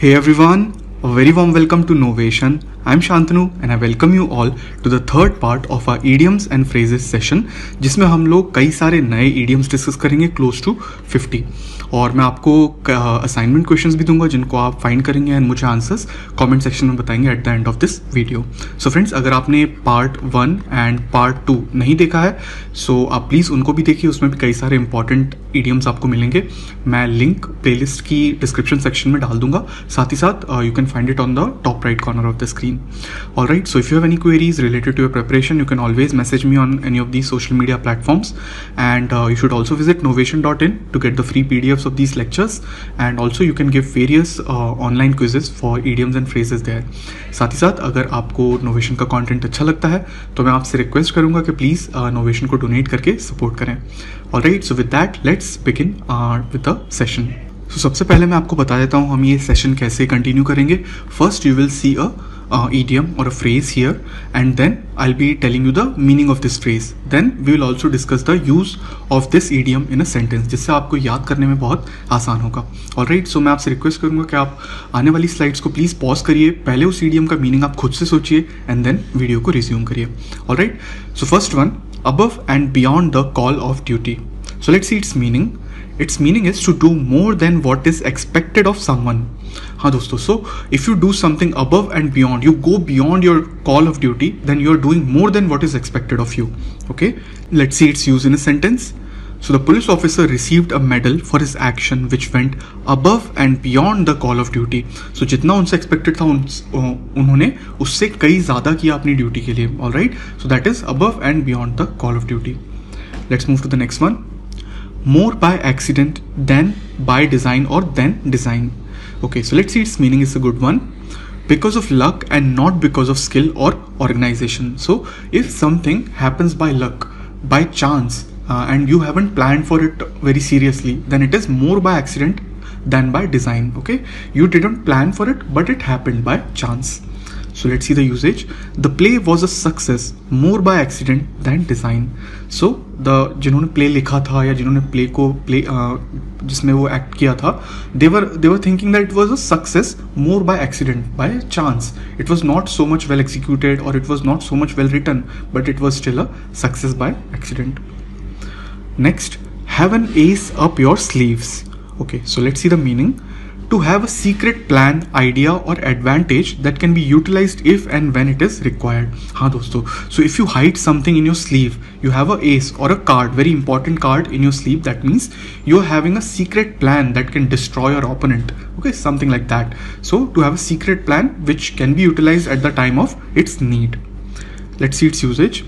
Hey everyone, a very warm welcome to Knowvation. I'm Shantanu and I welcome you all to the third part of our idioms and phrases session, जिसमें हम लोग कई सारे नए idioms discuss करेंगे close to 50 और मैं आपको असाइनमेंट क्वेश्चंस भी दूंगा जिनको आप फाइंड करेंगे एंड मुझे आंसर्स कमेंट सेक्शन में बताएंगे at the end of this video. So friends, अगर आपने पार्ट 1 एंड पार्ट 2 नहीं देखा है सो आप प्लीज़ उनको भी देखिए, उसमें भी कई सारे इंपॉर्टेंट idioms आपको मिलेंगे. मैं लिंक प्लेलिस्ट की डिस्क्रिप्शन सेक्शन में डाल दूंगा, साथ ही साथ you can find it on the top right corner of the screen. Alright, so if you have any queries related to your preparation, you can always message me on any of these social media platforms, and you should also visit knowvation.in to get the free PDFs of these lectures, and also you can give various online quizzes for idioms and phrases there. साथ ही साथ अगर आपको Knowvation का content अच्छा लगता है तो मैं आपसे रिक्वेस्ट करूंगा कि प्लीज़ Knowvation को डोनेट करके सपोर्ट करें. Alright, so with that let's begin with the session. So सबसे पहले मैं आपको बता देता हूँ हम ये सेशन कैसे कंटिन्यू करेंगे. First you will see idiom or a phrase here, and then I'll be telling you the meaning of this phrase. Then we will also discuss the use of this idiom in a sentence, जिससे आपको याद करने में बहुत आसान होगा. Alright, so मैं आपसे रिक्वेस्ट करूँगा कि आप आने वाली स्लाइड्स को प्लीज़ पॉज करिए, पहले उस idiom का मीनिंग आप खुद से सोचिए एंड देन वीडियो को रिज्यूम करिए. Alright, so first one, above and beyond the call of duty. So let's see its meaning. Its meaning is to do more than what is expected of someone. हाँ दोस्तों, so if you do something above and beyond, you go beyond your call of duty, then you are doing more than what is expected of you. Okay, let's see its use in a sentence. So the police officer received a medal for his action which went above and beyond the call of duty. So जितना उनसे expected था उन्होंने उससे कई ज़्यादा किया अपनी duty के लिए. All right, so that is above and beyond the call of duty. Let's move to the next one. More by accident than by design or than design. Okay, so let's see its meaning is a good one. Because of luck and not because of skill or organization. So if something happens by luck, by chance, and you haven't planned for it very seriously, then it is more by accident than by design. Okay, you didn't plan for it but it happened by chance. So let's see the usage. The play was a success more by accident than design. So the जिन्होंने play लिखा था या जिन्होंने play को जिसमें वो act किया था, they were thinking that it was a success more by accident, by chance. It was not so much well executed or it was not so much well written, but it was still a success by accident. Next, have an ace up your sleeves. Okay, so let's see the meaning. To have a secret plan, idea or advantage that can be utilized if and when it is required. हाँ दोस्तों, so if you hide something in your sleeve, you have a ace or a card, very important card in your sleeve, that means you're having a secret plan that can destroy your opponent. Okay, something like that. So to have a secret plan which can be utilized at the time of its need. Let's see its usage.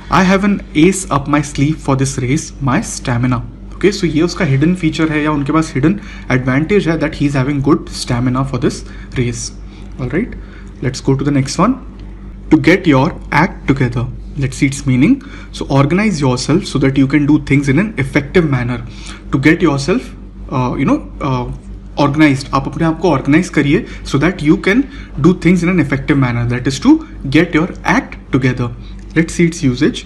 I have an ace up my sleeve for this race, my stamina. Okay, so ये उसका hidden feature है या उनके पास hidden advantage है that he is having good stamina for this race. Alright, let's go to the next one. To get your act together. Let's see its meaning. So organise yourself so that you can do things in an effective manner. To get yourself organised, आप अपने आप को organise करिए so that you can do things in an effective manner, that is to get your act together. Let's see its usages.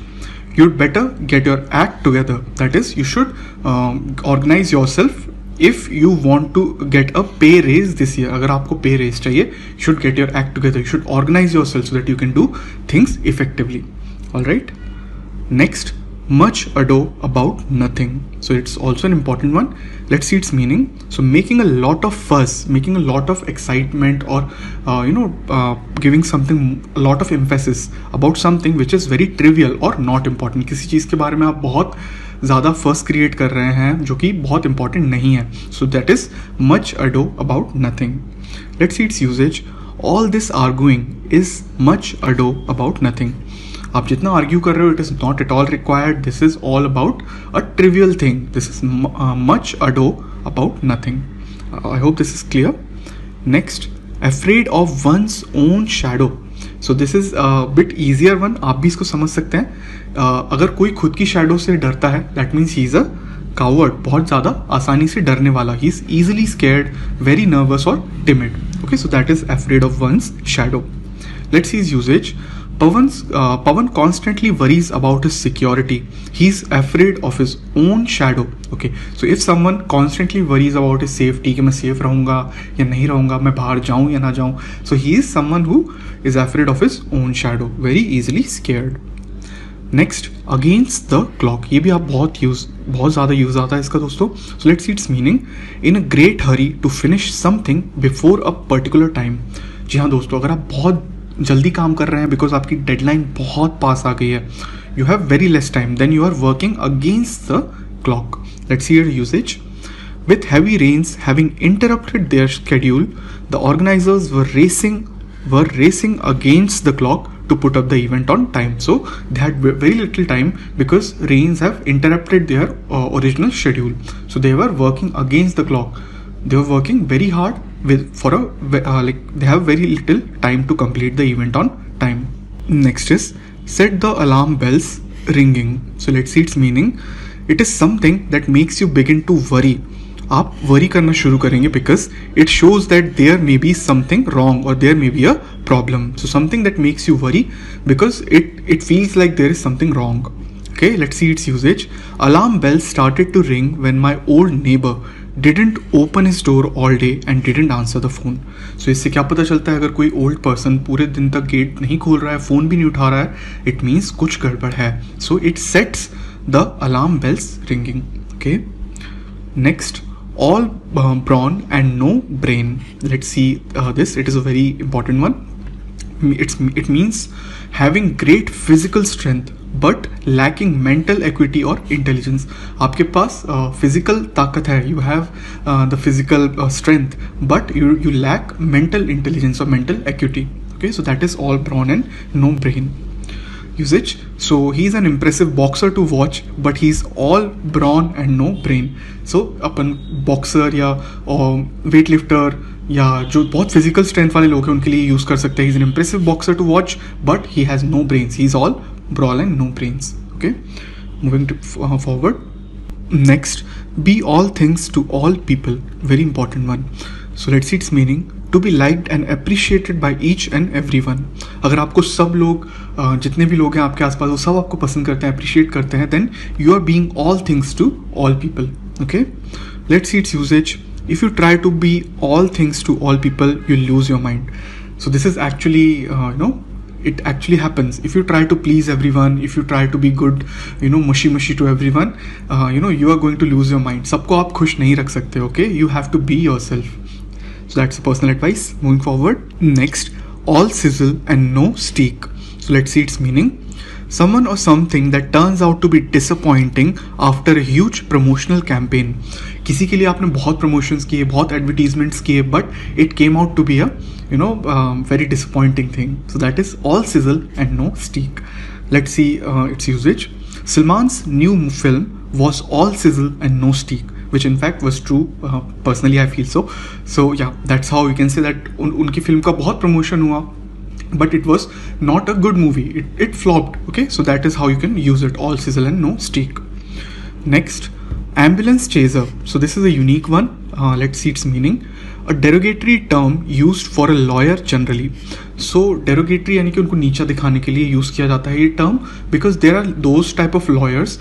You'd better get your act together. That is, you should organize yourself if you want to get a pay raise this year. अगर आपको pay raise चाहिए, you should get your act together. You should organize yourself so that you can do things effectively. All right. Next, much ado about nothing. So it's also an important one. Let's see its meaning. So making a lot of fuss, making a lot of excitement, or giving something a lot of emphasis about something which is very trivial or not important. किसी चीज़ के बारे में आप बहुत ज़्यादा fuss create कर रहे हैं जो कि बहुत important नहीं है. So that is much ado about nothing. Let's see its usage. All this arguing is much ado about nothing. आप जितना आर्ग्यू कर रहे हो, it is not at all required. This is all about a trivial thing. This is much ado about nothing. I hope this is clear. Next, afraid of one's own shadow. So this is bit easier one. आप भी इसको समझ सकते हैं. अगर कोई खुद की शैडो से डरता है that means he is a coward, बहुत ज़्यादा आसानी से डरने वाला. He is easily scared, very nervous और timid. Okay, so that is afraid of one's shadow. Let's see its usages. Pawan constantly worries about his security. He's afraid of his own shadow. Okay, so if someone constantly worries about his safety, कि मैं safe रहूँगा या नहीं रहूँगा, मैं बाहर जाऊँ या ना जाऊँ, so he is someone who is afraid of his own shadow, very easily scared. Next against the clock, ये भी आप बहुत ज़्यादा यूज़ आता है इसका दोस्तों. So let's see its meaning. In a great hurry to finish something before a particular time. जी हाँ दोस्तों, अगर आप बहुत जल्दी काम कर रहे हैं बिकॉज आपकी डेडलाइन बहुत पास आ गई है, you have very less time, then you are working against the clock. Let's see your usage. With heavy rains having interrupted their schedule, the organizers were racing against the clock to put up the event on time. So they had very little time because rains have interrupted their original schedule. So they were working against the clock. They were working very hard they have very little time to complete the event on time. Next is set the alarm bells ringing. So let's see its meaning. It is something that makes you begin to worry. आप worry करना शुरू करेंगे because it shows that there may be something wrong और there may be a problem. So something that makes you worry because it feels like there is something wrong. Okay, let's see its usage. Alarm bells started to ring when my old neighbor didn't open his door all day and didn't answer the phone. So इससे क्या पता चलता है, अगर कोई old person पूरे दिन तक गेट नहीं खोल रहा है, फ़ोन भी नहीं उठा रहा है, इट मीन्स कुछ गड़बड़ है. So it sets the alarm bells ringing. Okay, next all brawn and no brain. Let's see this. It is a very important one. It means having great physical strength but lacking mental equity or intelligence. आपके पास physical ताकत है, you have the physical strength, but you lack mental intelligence or mental acuity. Okay, so that is all brawn and no brain. Usage. So he's an impressive boxer to watch, but he's all brawn and no brain. So upon boxer या weightlifter या जो बहुत physical strength वाले लोग हैं उनके लिए use कर सकते हैं. he's an impressive boxer to watch, but he has no brains. he's all brawn and no brains. Okay, moving to forward. Next, be all things to all people. Very important one. So let's see its meaning. To be liked and appreciated by each and everyone. अगर आपको सब लोग जितने भी लोग हैं आपके आसपास वो सब आपको पसंद करते हैं, अप्रिशिएट करते हैं, then you are being all things to all people. Okay, let's see its usage. If you try to be all things to all people, you lose your mind. So this is actually it actually happens. If you try to please everyone, if you try to be good, mushy to everyone, you are going to lose your mind. सबको आप खुश नहीं रख सकते. Okay, you have to be yourself. So that's a personal advice. Moving forward. Next, all sizzle and no steak. So let's see its meaning. Someone or something that turns out to be disappointing after a huge promotional campaign. किसी के लिए आपने बहुत promotions किए, बहुत advertisements किए, but it came out to be a very disappointing thing. So that is all sizzle and no steak. Let's see its usage. Salman's new film was all sizzle and no steak, which in fact was true. Personally I feel so yeah, that's how you can say that उनकी film का बहुत promotion हुआ, but it was not a good movie. It flopped. Okay, so that is how you can use it, all sizzle and no steak. Next, ambulance chaser. So this is a unique one. Let's see its meaning. A derogatory term used for a lawyer generally. So derogatory यानी कि उनको नीचा दिखाने के लिए use किया जाता है ये term, because there are those type of lawyers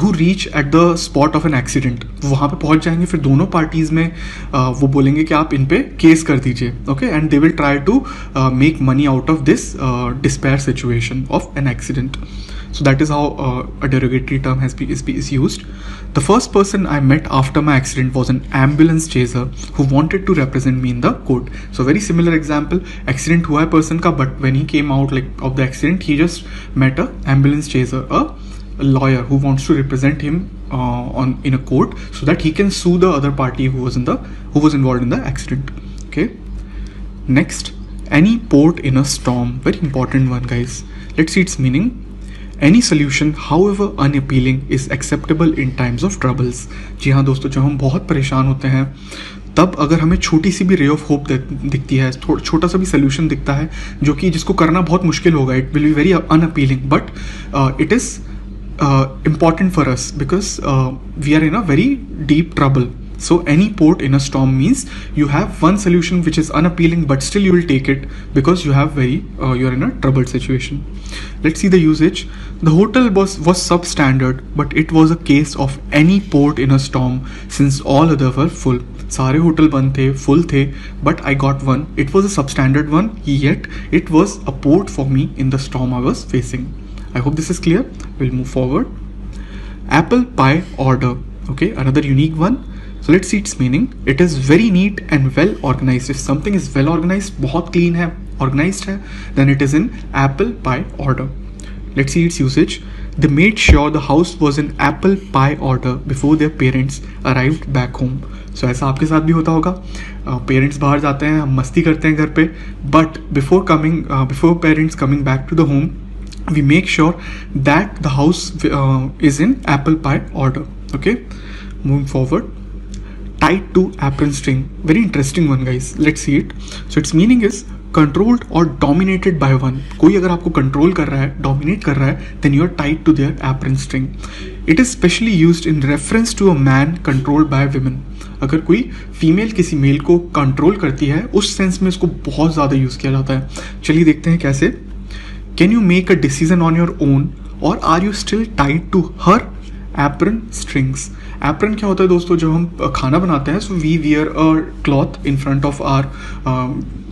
who reach at the spot of an accident. वहाँ पे पहुँच जाएंगे, फिर दोनों पार्टीज़ में वो बोलेंगे कि आप इन पे केस कर दीजिए. Okay, and they will try to make money out of this despair situation of an accident. So that is how a derogatory term is used. The first person I met after my accident was an ambulance chaser who wanted to represent me in the court. So very similar example. Accident हुआ है person का, but when he came out of the accident, he just met a ambulance chaser, a lawyer who wants to represent him in a court so that he can sue the other party who was involved in the accident. Okay. Next, any port in a storm. Very important one, guys. Let's see its meaning. Any solution, however unappealing, is acceptable in times of troubles. जी हाँ दोस्तों, जब हम बहुत परेशान होते हैं तब अगर हमें छोटी सी भी रे ऑफ होप दिखती है, छोटा सा भी सोल्यूशन दिखता है जो कि जिसको करना बहुत मुश्किल होगा, it will be very unappealing, but it is important for us because we are in a very deep trouble. So any port in a storm means you have one solution which is unappealing, but still you will take it because you have you're in a troubled situation. Let's see the usage. The hotel was substandard, but it was a case of any port in a storm since all other were full. सारे hotel बंद थे, full थे, but I got one. It was a substandard one, yet it was a port for me in the storm I was facing. I hope this is clear. We'll move forward. Apple pie order. Okay, another unique one. So let's see its meaning. It is very neat and well organized. If something is well organized, बहुत clean है, organized है, then it is in apple pie order. Let's see its usage. They made sure the house was in apple pie order before their parents arrived back home. So ऐसा आपके साथ भी होता होगा. Parents बाहर जाते हैं, हम मस्ती करते हैं घर पे, but before parents coming back to the home, we make sure that the house is in apple pie order. Okay, moving forward. Tied to apron string. Very interesting one, guys. Let's see it. So its meaning is controlled or dominated by one. कोई अगर आपको control कर रहा है, dominate कर रहा है, then you are tied to their apron string. It is specially used in reference to a man controlled by women. अगर कोई फीमेल किसी मेल को कंट्रोल करती है, उस सेंस में इसको बहुत ज़्यादा यूज़ किया जाता है. चलिए देखते हैं कैसे. Can you make a decision on your own, or are you still tied to her apron strings? Apron क्या होता है दोस्तों, जब हम खाना बनाते हैं, so we wear a cloth in front of our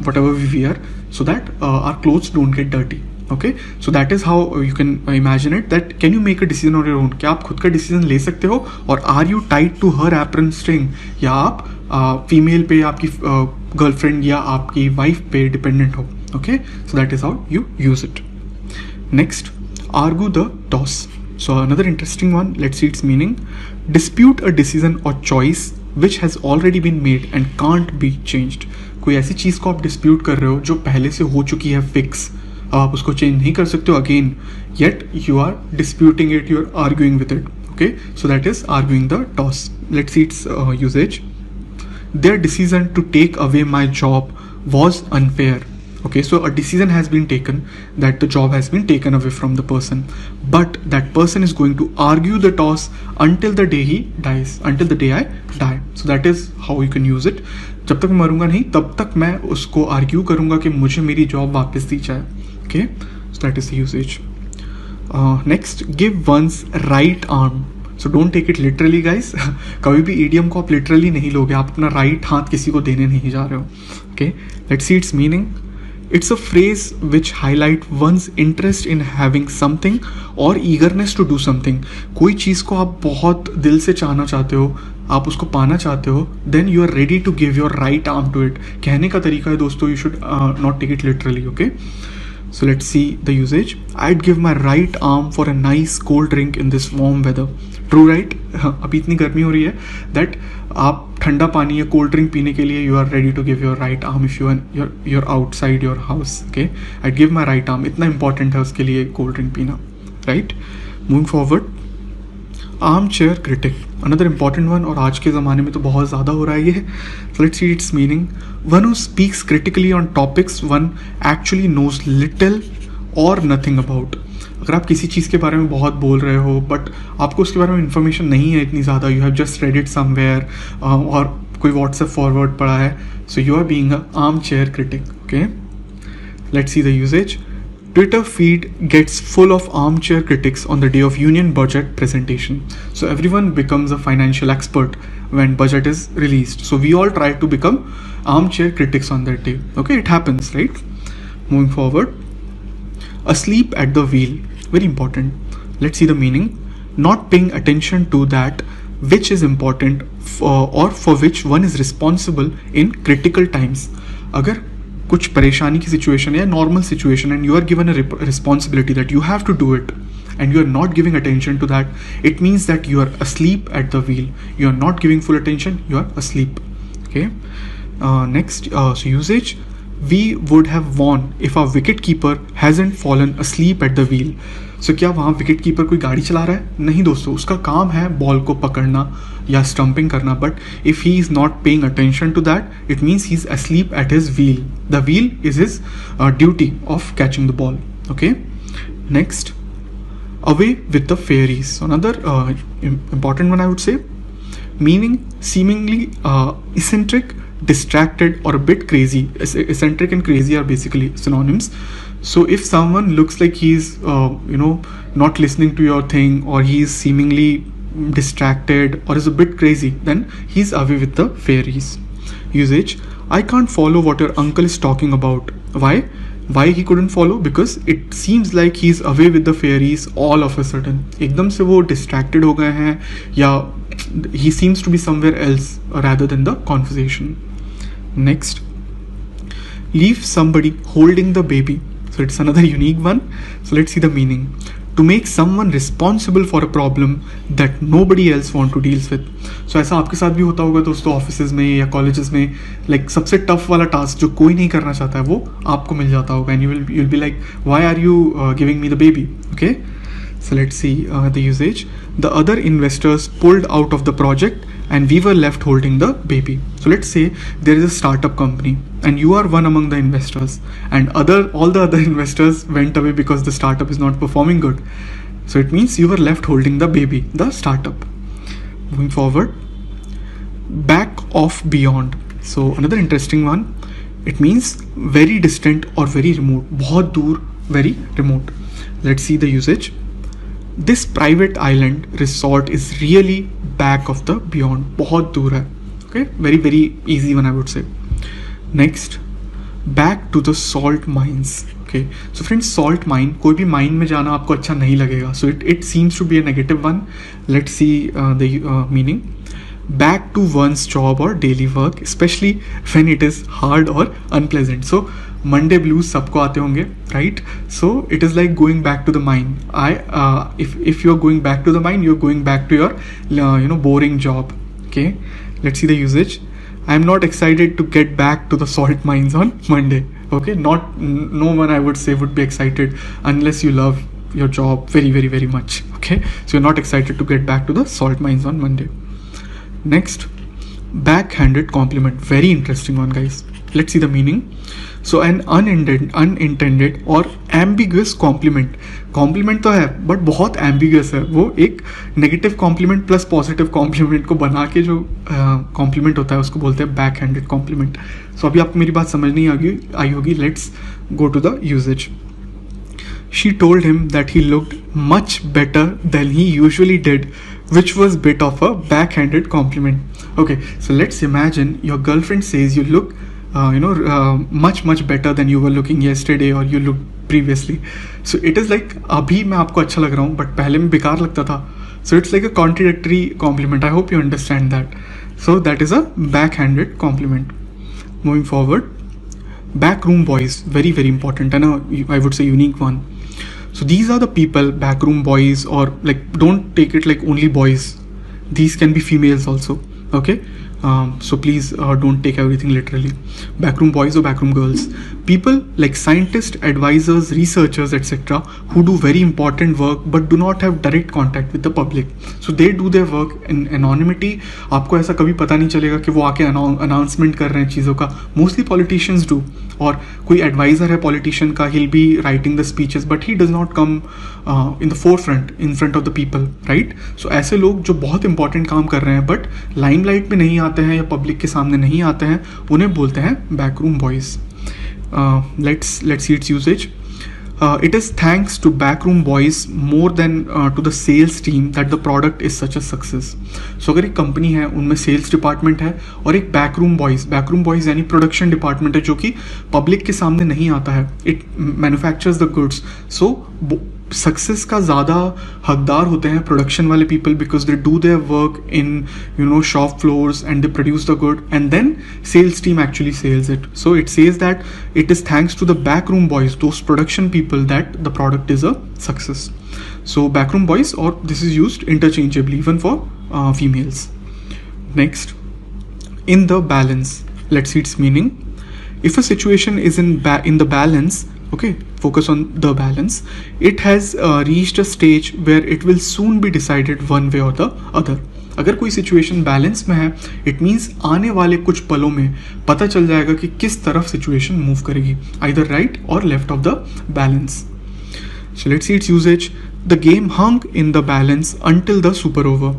whatever we wear, so that our clothes don't get dirty. Okay, so that is how you can imagine it, that can you make a decision on your own. क्या आप खुद का decision ले सकते हो, और are you tied to her apron string, या आप फीमेल पे, आपकी गर्लफ्रेंड या आपकी वाइफ पे डिपेंडेंट हो. Okay, so that is how you use it. Next, argue the toss. So another interesting one. Let's see its meaning. Dispute a decision or choice which has already been made and can't be changed. कोई ऐसी चीज़ को आप dispute कर रहे हो जो पहले से हो चुकी है fix, अब आप उसको change नहीं कर सकते हो again, yet you are disputing it, you are arguing with it. Okay, so that is arguing the toss. Let's see its usage. Their decision to take away my job was unfair. Okay, so a decision has been taken that the job has been taken away from the person, but that person is going to argue the toss until the day he dies, until the day I die. So that is how you can use it. जब तक मैं मरूंगा नहीं, तब तक मैं उसको argue करूंगा कि मुझे मेरी job वापस दी जाए. Okay, so that is the usage. Next, give one's right arm. So don't take it literally, guys. कभी भी idiom को आप literally नहीं लोगे. आप अपना right हाथ किसी को देने नहीं जा रहे हो. Okay, let's see its meaning. It's a phrase which highlight one's interest in having something or eagerness to do something. कोई चीज़ को आप बहुत दिल से चाहना चाहते हो, आप उसको पाना चाहते हो, then you are ready to give your right arm to it. कहने का तरीका है दोस्तों, you should not take it literally. Okay, so let's see the usage. I'd give my right arm for a nice cold drink in this warm weather. True, right? अभी इतनी गर्मी हो रही है that आप ठंडा पानी या कोल्ड ड्रिंक पीने के लिए you are ready to give your right arm if you are outside your house. Okay, I give my right arm. इतना इंपॉर्टेंट है उसके लिए कोल्ड ड्रिंक पीना. Right, moving forward. Armchair critic, another important one, और आज के ज़माने में तो बहुत ज़्यादा हो रहा है ये. Let's see its meaning. One who speaks critically on topics one actually knows little और नथिंग अबाउट. अगर आप किसी चीज़ के बारे में बहुत बोल रहे हो बट आपको उसके बारे में इन्फॉर्मेशन नहीं है इतनी ज़्यादा, you have just read it somewhere, और कोई व्हाट्सएप फॉरवर्ड पड़ा है, so you are being a armchair critic. Okay, let's see the usage. Twitter feed gets full of armchair critics on the day of union budget presentation. So everyone becomes a financial expert when budget is released. So we all try to become armchair critics on that day. Okay, it happens, right? Moving forward. Asleep at the wheel. Very important. Let's see the meaning. Not paying attention to that which is important or for which one is responsible in critical times. अगर कुछ परेशानी की situation या normal situation and you are given a responsibility that you have to do it and you are not giving attention to that, it means that you are asleep at the wheel. You are not giving full attention, you are asleep. Okay, next, so usage. We would have won if our wicket keeper hasn't fallen asleep at the wheel. So क्या वहाँ wicket keeper कोई गाड़ी चला रहा है? नहीं दोस्तों, उसका काम है बॉल को पकड़ना या स्टम्पिंग करना, but if he is not paying attention to that it means he is asleep at his wheel. The wheel is his duty of catching the ball. Okay, next, away with the fairies. Another important one I would say. meaning seemingly eccentric, distracted, or a bit crazy. Eccentric and crazy are basically synonyms. So if someone looks like he's not listening to your thing, or he's seemingly distracted or is a bit crazy, then he's away with the fairies. Usage: I can't follow what your uncle is talking about. Why he couldn't follow? Because it seems like he's away with the fairies all of a sudden. एकदम से वो distracted हो गए हैं, या he seems to be somewhere else rather than the conversation. Next, leave somebody holding the baby. So it's another unique one. So let's see the meaning. To make someone responsible for a problem that nobody else want to deals with. So ऐसा आपके साथ भी होता होगा दोस्तों, offices में या colleges में, लाइक सबसे टफ वाला टास्क जो कोई नहीं करना चाहता है वो आपको मिल जाता होगा, and you'll be like, why are you giving me the baby? Okay, so let's see the usage. The other investors pulled out of the project and we were left holding the baby. So let's say there is a startup company and you are one among the investors, and all the other investors went away because the startup is not performing good. So it means you were left holding the baby, the startup. Moving forward, back off beyond. So another interesting one. It means very distant or very remote. बहुत दूर, very remote. Let's see the usage. This private island resort is really back of the beyond. बहुत दूर है. Okay, very easy one I would say. Next, back to the salt mines. Okay, so friends, salt mine, कोई भी mine में जाना आपको अच्छा नहीं लगेगा. So it seems to be a negative one. Let's see the meaning. Back to one's job or daily work, especially when it is hard or unpleasant. So Monday blues सबको आते होंगे, right? So it is like going back to the mine. If you're going back to the mine, you're going back to your boring job. Okay, let's see the usage. I'm not excited to get back to the salt mines on Monday. Okay, no one I would say would be excited unless you love your job very much. Okay, so you're not excited to get back to the salt mines on Monday. Next, backhanded compliment. Very interesting one, guys. Let's see the meaning. So an unintended or ambiguous compliment. Compliment तो है but बहुत ambiguous है. वो एक negative compliment plus positive compliment को बना के जो कॉम्प्लीमेंट होता है उसको बोलते हैं बैक हैंडेड कॉम्प्लीमेंट. सो अभी आपको मेरी बात समझ नहीं आई होगी. Let's go to the usages. She told him that he looked much better than he usually did, which was bit of a backhanded compliment. Okay, so let's imagine your girlfriend says you look much better than you were looking yesterday or you looked previously. So it is like अभी मैं आपको अच्छा लग रहा हूँ but पहले में बेकार लगता था. So it's like a contradictory compliment. I hope you understand that. So that is a backhanded compliment. Moving forward, backroom boys, very important and I would say unique one. So these are the people, backroom boys, or like don't take it like only boys. These can be females also. Okay. So please don't take everything literally. Backroom boys or backroom girls. People like scientists, advisors, researchers, etc. who do very important work but do not have direct contact with the public. So they do their work in anonymity. आपको ऐसा कभी पता नहीं चलेगा कि वो आके announcement कर रहे हैं चीज़ों का. Mostly politicians do. और कोई advisor है politician का, he'll be writing the speeches but he does not come in the forefront, in front of the people, right? So ऐसे लोग जो बहुत important काम कर रहे हैं but limelight में नहीं आते हैं या public के सामने नहीं आते हैं, उन्हें बोलते हैं backroom boys. Let's see its usage. It is thanks to backroom boys more than to the sales team that the product is such a success. So अगर एक कंपनी है उनमें सेल्स डिपार्टमेंट है और एक बैकरूम बॉयज यानी production department है जो कि पब्लिक के सामने नहीं आता है. It manufactures the goods. So success का ज़्यादा हकदार होते हैं प्रोडक्शन वाले people because they do their work in shop floors and they produce the good and then sales team actually sells it. So it says that it is thanks to the backroom boys, those production people, that the product is a success. So backroom boys, or this is used interchangeably even for females. Next, in the balance. Let's see its meaning. If a situation is in the balance, okay, focus on the balance, it has reached a stage where it will soon be decided one way or the other. अगर कोई situation balance में है, it means आने वाले कुछ पलों में पता चल जाएगा कि किस तरफ सिचुएशन मूव करेगी, either right or left of the balance. So let's see its usage. The game hung in the balance until the super over.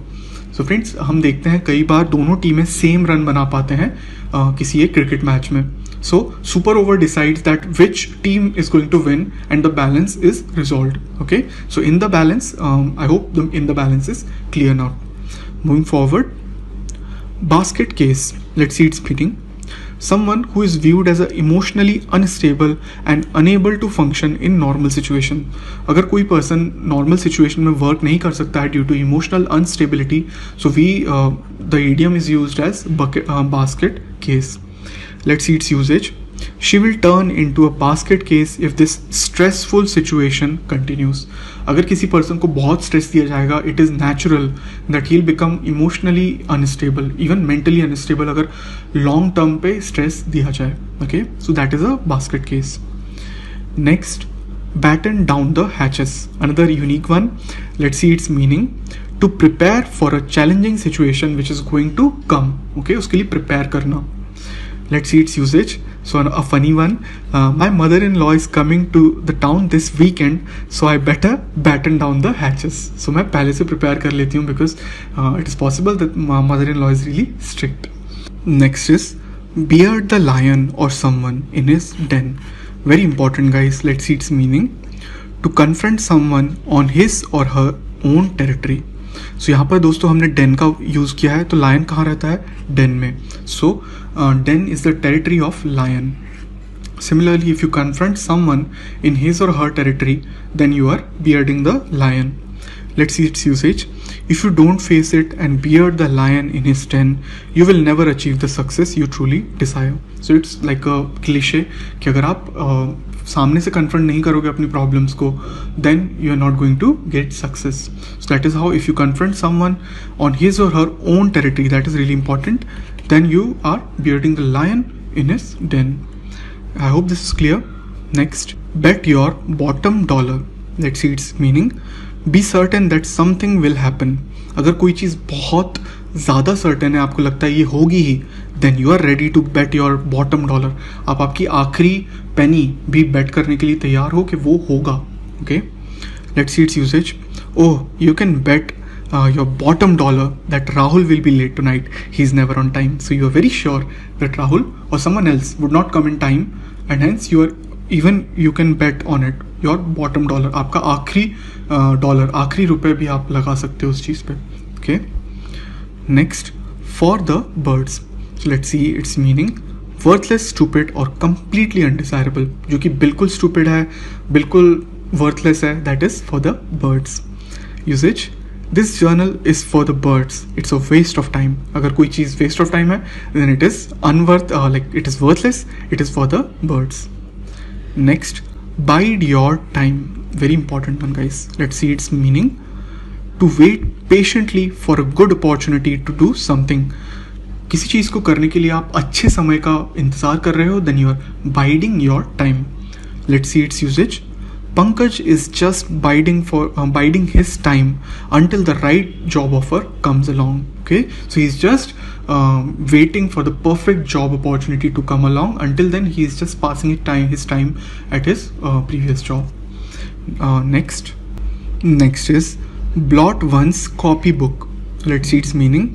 So friends, हम देखते हैं कई बार दोनों टीमें सेम रन बना पाते हैं किसी एक क्रिकेट मैच में. So super over decides that which team is going to win and the balance is resolved. Okay, so in the balance, I hope in the balance is clear now. Moving forward, basket case. Let's see its meaning. Someone who is viewed as a emotionally unstable and unable to function in normal situation. अगर कोई person normal situation में work नहीं कर सकता है due to emotional instability, so the idiom is used as basket case. Let's see its usage. She will turn into a basket case if this stressful situation continues. अगर किसी person को बहुत stress दिया जाएगा, it is natural that he'll become emotionally unstable, even mentally unstable अगर long term पे stress दिया जाए. Okay, so that is a basket case. Next, batten down the hatches. Another unique one. Let's see its meaning. To prepare for a challenging situation which is going to come. Okay, उसके लिए prepare करना. Let's see its usage. So a funny one. My mother-in-law is coming to the town this weekend, so I better batten down the hatches. So मैं पहले से prepare कर लेती हूँ because it is possible that my mother-in-law is really strict. Next is beard the lion or someone in his den. Very important, guys. Let's see its meaning. To confront someone on his or her own territory. सो यहाँ पर दोस्तों हमने Dane का use किया है, तो lion कहाँ रहता है? डेन में. सो den is the territory of lion. Similarly, if you confront someone in his or her territory, then you are bearding the lion. Let's see its usage. If you don't face it and beard the lion in his den, you will never achieve the success you truly desire. So it's like a cliche कि अगर आप सामने से confront नहीं करोगे अपनी problems को, then you are not going to get success. So that is how if you confront someone on his or her own territory, that is really important, then you are bearding the lion in his den. I hope this is clear. Next, bet your bottom dollar. Let's see its meaning. Be certain that something will happen. अगर कोई चीज़ बहुत ज़्यादा certain है, आपको लगता है ये होगी ही, then you are ready to bet your bottom dollar. आप आपकी आखिरी पेनी भी बेट करने के लिए तैयार हो कि वो होगा. Okay, let's see its usage. Oh, you can bet your bottom dollar that Rahul will be late tonight. He's never on time. So you are very sure that Rahul or someone else would not come in time, and hence you can bet on it. Your bottom dollar, आपका आखिरी dollar, आखिरी रुपए भी आप लगा सकते हो उस चीज़ पे. Okay. Next, for the birds. So let's see its meaning. Worthless, stupid और completely undesirable. जो कि बिल्कुल stupid है, बिल्कुल worthless है, that is for the birds. Usage. This journal is for the birds. It's a waste of time. अगर कोई चीज़ waste of time है, then it is it is worthless. It is for the birds. Next, bide your time. Very important one, guys. Let's see its meaning. To wait patiently for a good opportunity to do something. किसी चीज़ को करने के लिए आप अच्छे समय का इंतज़ार कर रहे हो, then you are biding your time. Let's see its usage. Pankaj is just biding his time until the right job offer comes along. Okay, so he's just waiting for the perfect job opportunity to come along. Until then, he is just passing his time at his previous job. Next is blot one's copybook. Let's see its meaning.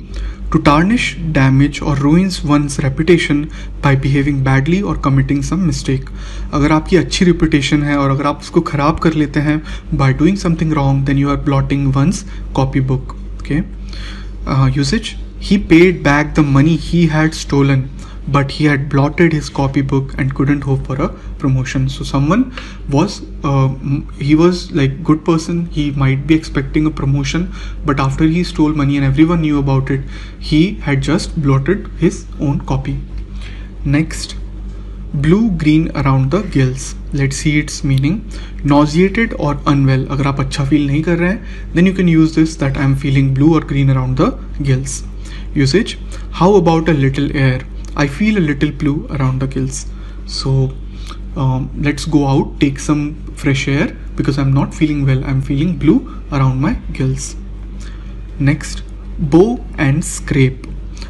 To tarnish, damage or ruins one's reputation by behaving badly or committing some mistake. अगर आपकी अच्छी reputation है और अगर आप उसको खराब कर लेते हैं by doing something wrong, then you are blotting one's copybook. Okay. Usage. He paid back the money he had stolen, but he had blotted his copybook and couldn't hope for a promotion. So someone he was like good person, he might be expecting a promotion, but after he stole money and everyone knew about it, he had just blotted his own copy. Next, blue green around the gills. Let's see its meaning. Nauseated or unwell. अगर आप अच्छा feel नहीं कर रहे हैं, then you can use this that I am feeling blue or green around the gills. Usage. How about a little air? I feel a little blue around the gills. So let's go out, take some fresh air because I'm not feeling well. I'm feeling blue around my gills. Next, bow and scrape.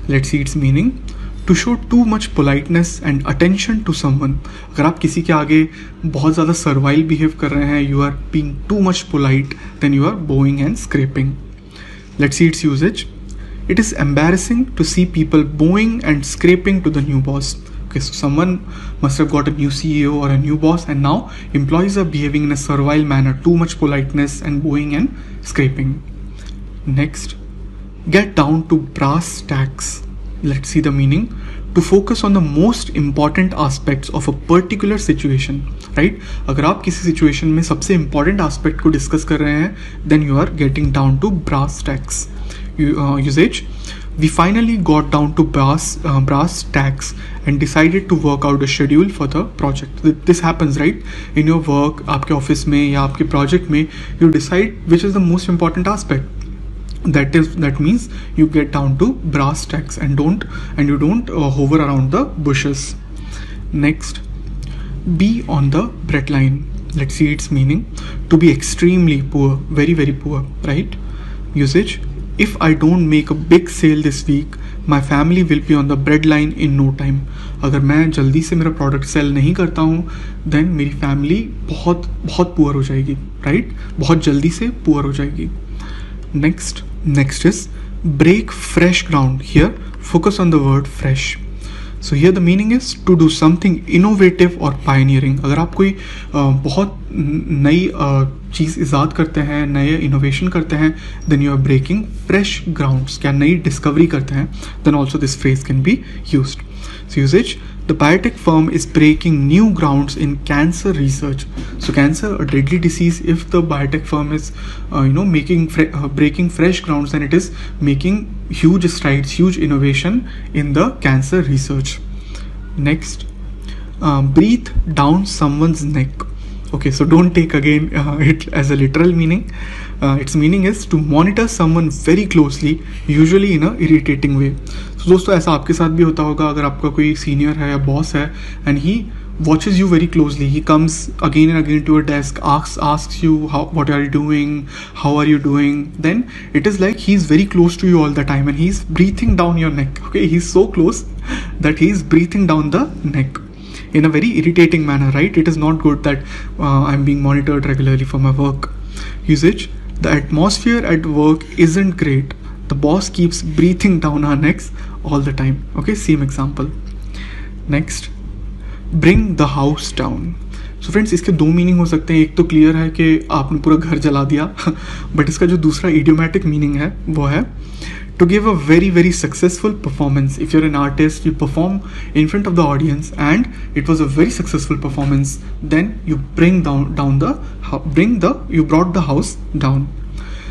Let's see its meaning. To show too much politeness and attention to someone. अगर आप किसी के आगे बहुत ज़्यादा servile behave कर रहे हैं, you are being too much polite, then you are bowing and scraping. Let's see its usage. It is embarrassing to see people bowing and scraping to the new boss. Okay, so someone must have got a new CEO or a new boss, and now employees are behaving in a servile manner, too much politeness and bowing and scraping. Next, get down to brass tacks. Let's see the meaning. To focus on the most important aspects of a particular situation, right? अगर आप किसी situation में सबसे important aspect को discuss कर रहे हैं, then you are getting down to brass tacks. Usage. We finally got down to brass tacks and decided to work out a schedule for the project. This happens, right? In your work, आपके office में या आपके project में, you decide which is the most important aspect. That means you get down to brass tacks and you don't hover around the bushes. Next, be on the breadline. Let's see its meaning. To be extremely poor, very very poor, right? Usage. If I don't make a big sale this week, my family will be on the breadline in no time. अगर मैं जल्दी से मेरा product cell नहीं करता हूँ, then मेरी family बहुत बहुत पुअर हो जाएगी, right? बहुत जल्दी से पुअर हो जाएगी. Next is break fresh ground. Here, focus on the word fresh. So here the meaning is to do something innovative or pioneering. अगर आप कोई बहुत नई चीज़ इजाद करते हैं, नए इनोवेशन करते हैं, then you are breaking fresh grounds. क्या नई डिस्कवरी करते हैं, then also this phrase can be used. So usage. The biotech firm is breaking new grounds in cancer research. So cancer, a deadly disease. If the biotech firm is, breaking fresh grounds, then it is making huge strides, huge innovation in the cancer research. Next, breathe down someone's neck. Okay, so don't take again it as a literal meaning. Its meaning is to monitor someone very closely, usually in a irritating way. So दोस्तों ऐसा आपके साथ भी होता होगा अगर आपका कोई सीनियर है या बॉस है and he watches you very closely. He comes again and again to your desk, asks you what are you doing, how are you doing. Then it is like he's very close to you all the time and he's breathing down your neck. Okay, he's so close that he's breathing down the neck in a very irritating manner, right? It is not good that I'm being monitored regularly for my work. Usage. The atmosphere at work isn't great. The boss keeps breathing down our necks all the time. Okay, same example. Next, bring the house down. So friends, इसके दो meaning हो सकते हैं. एक तो clear है कि आपने पूरा घर जला दिया बट इसका जो दूसरा idiomatic मीनिंग है वो है to give a very very successful performance. If you're an artist, you perform in front of the audience and it was a very successful performance, then you you brought the house down.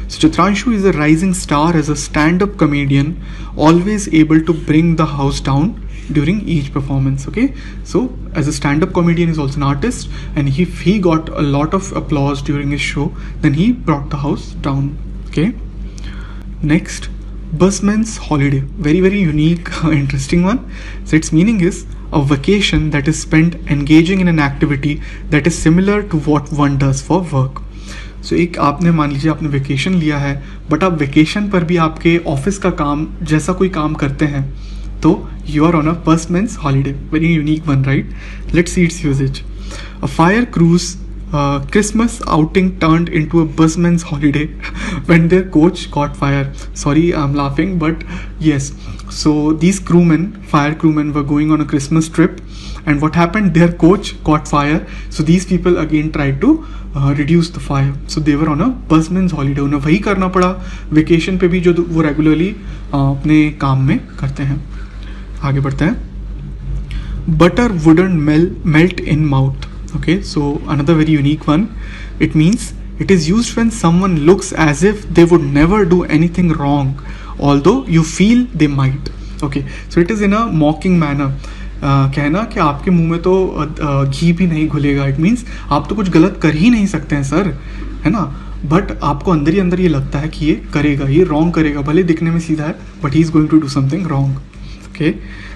So Chitranshu is a rising star as a stand-up comedian, always able to bring the house down during each performance. Okay, so as a stand-up comedian, he's also an artist, and if he got a lot of applause during his show, then he brought the house down. Okay, next, Busman's holiday. Very very unique interesting one. So its meaning is a vacation that is spent engaging in an activity that is similar to what one does for work. So एक आपने मान लीजिए आपने vacation लिया है but आप vacation पर भी आपके ऑफिस का काम जैसा कोई काम करते हैं, तो you are on a busman's holiday. Very unique one, right? Let's see its usage. A fire crew's Christmas outing turned into a busman's holiday when their coach caught fire. Sorry, I'm laughing, but yes. So these fire crewmen were going on a Christmas trip, and what happened? Their coach caught fire. So these people again tried to reduce the fire. So they were on a busman's holiday. उन्हें वही करना पड़ा vacation पे भी जो वो regularly अपने काम में करते हैं. आगे बढ़ते हैं. Butter wouldn't melt in mouth. Okay, so another very unique one. It means it is used when someone looks as if they would never do anything wrong, although you feel they might. Okay, so it is in a mocking manner. कहना कि आपके मुंह में तो घी भी नहीं घुलेगा. It means आप तो कुछ गलत कर ही नहीं सकते हैं सर, है ना, बट आपको अंदर ही अंदर ये लगता है कि ये करेगा, ये रॉन्ग करेगा, भले दिखने में सीधा है but he is going to do something wrong. Okay,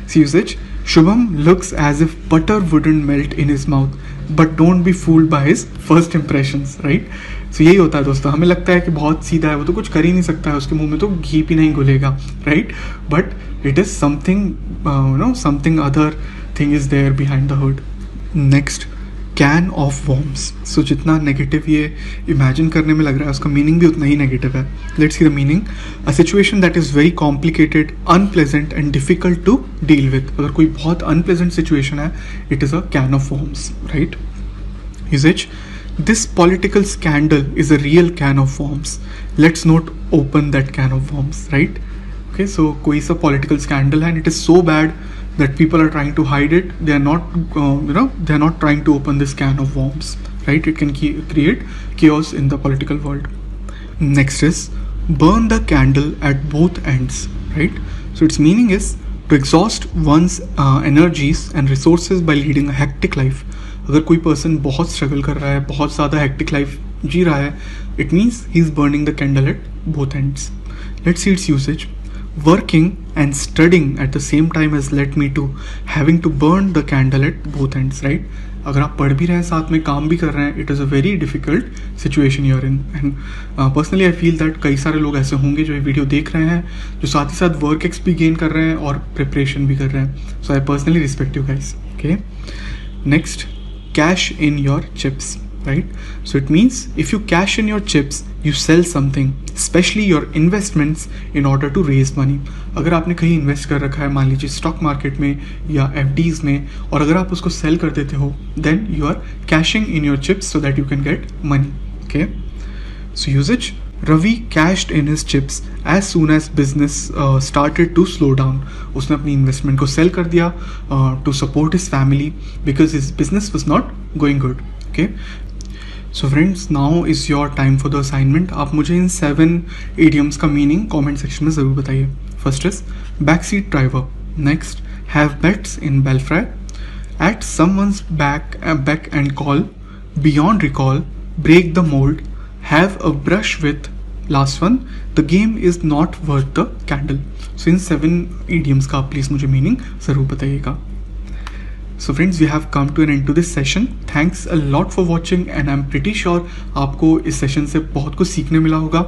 see usage. Shubham looks as if butter wouldn't melt in his mouth, but don't be fooled by his first impressions, right? So यही होता है दोस्तों, हमें लगता है कि बहुत सीधा है, वो तो कुछ कर ही नहीं सकता है, उसके मुंह में तो घी भी नहीं घुलेगा, right? But it is something, something other thing is there behind the hood. Next, can of worms. So जितना नेगेटिव ये इमेजिन करने में लग रहा है उसका मीनिंग भी उतना ही नेगेटिव है। Let's see the meaning. A situation that is very complicated, unpleasant and difficult to deal with. अगर कोई बहुत अनप्लेजेंट सिचुएशन है, it is a can of worms, right. Usage: this political scandal is a real can of worms, let's not open that can of worms, right. Okay, so कोई सा political scandal है and it is so bad that people are trying to hide it. They are not they are not trying to open this can of worms, right. It can create chaos in the political world. Next is burn the candle at both ends, right. So its meaning is to exhaust one's energies and resources by leading a hectic life. अगर कोई person बहुत struggle कर रहा है, बहुत ज़्यादा hectic life जी रहा है, it means he is burning the candle at both ends. Let's see it's usage. Working and studying at the same time has led me to having to burn the candle at both ends, right. अगर आप पढ़ भी रहे हैं साथ में काम भी कर रहे हैं, it is a very difficult situation you're in. And personally I feel that कई सारे लोग ऐसे होंगे जो ये वीडियो देख रहे हैं, जो साथ ही साथ वर्क एक्स भी गेन कर रहे हैं और प्रिपरेशन भी कर रहे हैं. So I personally respect you guys. Okay, next, cash in your chips, right. So it means if you cash in your chips, you sell something, especially your investments, in order to raise money. अगर आपने कहीं invest कर रखा है, मान लीजिए stock market में या FDs में, और अगर आप उसको सेल कर देते हो, then you are cashing in your chips so that you can get money. Okay, so usage. Ravi cashed in his chips as soon as business started to slow down. उसने अपनी इन्वेस्टमेंट को cell कर दिया to support his family because his business was not going good. Okay. So friends, now is your time for the assignment. आप मुझे इन 7 idioms का meaning comment section में ज़रूर बताइए. First is back seat driver. Next, have bats in belfry. At someone's beck and call. Beyond recall. Break the mold. Have a brush with. Last one, the game is not worth the candle. So इन 7 idioms का आप please मुझे meaning ज़रूर बताइएगा. So friends, we have come to an end to this session. Thanks a lot for watching and I'm pretty sure आपको इस session से बहुत कुछ सीखने मिला होगा.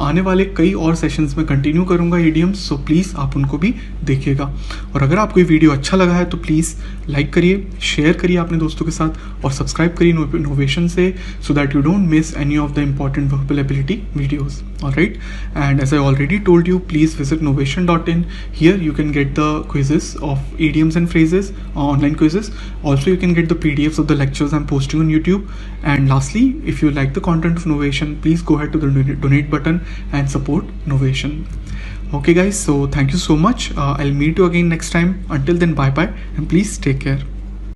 आने वाले कई और सेशंस में कंटिन्यू करूँगा idioms, so प्लीज़ आप उनको भी देखिएगा. और अगर आपको ये वीडियो अच्छा लगा है तो प्लीज़ लाइक करिए, शेयर करिए अपने दोस्तों के साथ और सब्सक्राइब करिए नोवेशन से, so that you don't miss any of the important verbal ability videos. Alright, and as I already told you, please visit knowvation.in. Here you can get the quizzes of idioms and phrases, online quizzes. Also you can get the PDFs of the lectures I'm posting on YouTube. And lastly, if you like the content of Knowvation, please go ahead to the donate button and support Knowvation. Okay guys, so thank you so much. I'll meet you again next time. Until then, bye bye and please take care.